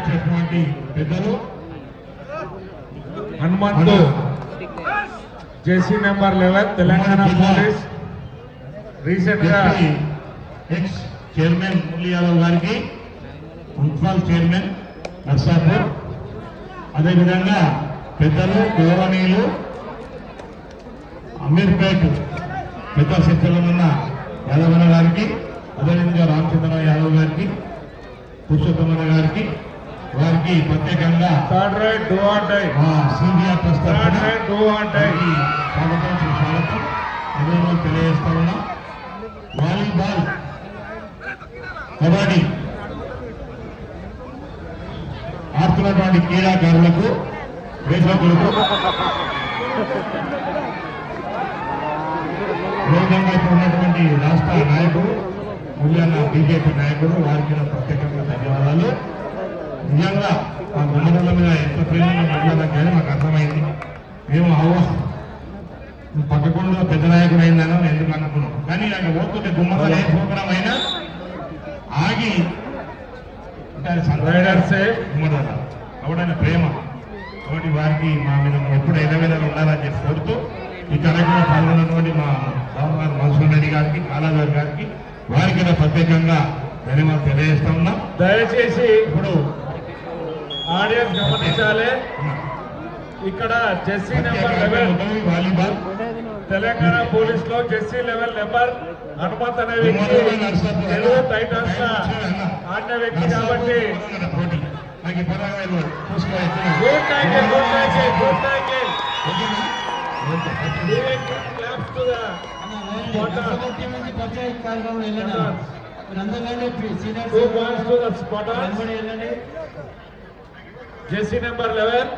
ఇచ్చేటువంటి పెద్దలు హనుమంతు జేసీ number 11 Telangana police recent గా ఎక్స్ చైర్మన్ మురళీ యాదవ్ గారికి, మున్సిపల్ చైర్మన్ నర్సాపూర్, అదేవిధంగా పెద్దలు గౌరవనీయులు అమీర్పేట్ పెద్ద శక్తులు ఉన్న యాదవన్న గారికి, అదేవిధంగా రామచంద్ర యాదవ్ గారికి, పురుషోత్తమన్న గారికి, వారికి ప్రత్యేకంగా third right do or die senior trust స్వాగతం సుస్వాగతం అభినందనలు తెలియజేస్తా ఉన్నాం. వాలీబాల్, కబడ్డీ ఆడుతున్నటువంటి క్రీడాకారులకు, ప్రేక్షకులకు విధంగా ఇప్పుడు ఉన్నటువంటి రాష్ట్ర నాయకుడు ముఖ్యంగా బీజేపీ నాయకుడు వారికి ప్రత్యేకంగా ధన్యవాదాలు. నిజంగా ఆ గుమ్మల మీద ఎంత ప్రేమ మహిళలకు కానీ మాకు అర్థమైంది. మేము పక్కకుండా పెద్ద నాయకుడు అయిందని ఎందుకు అనుకున్నాం, కానీ నాకు ఓటుకుంటే గుమ్మల ఏ ప్రోగ్రాం అయినా ఆగి రైడర్సే గుమ్మల ఎవడైనా ప్రేమ. కాబట్టి వారికి మా మీద ఎప్పుడు ఎదవేదలు ఉండాలని చెప్పి కోరుతూ ఈ కార్యక్రమంలో పాల్గొన్నటువంటి మా బాబు గారు మధుసూదన్ రెడ్డి గారికి, కాలాగారి గారికి, వారికి ప్రత్యేకంగా ధన్యవాదాలు తెలియజేస్తా ఉన్నాం. దయచేసి ఇప్పుడు ఆడియన్స్ గమనించాలి, ఇక్కడ జెస్సీ నెంబర్ 11 వాలీబాల్ తెలంగాణ పోలీస్ లో జెస్సీ లెవెల్ నెంబర్ హనుమంత్ అనే వ్యక్తి తెలుగు టైటన్స్ ఆడిన వ్యక్తి కాబట్టి good title, good title, good title. జెస్సీ నెంబర్ 11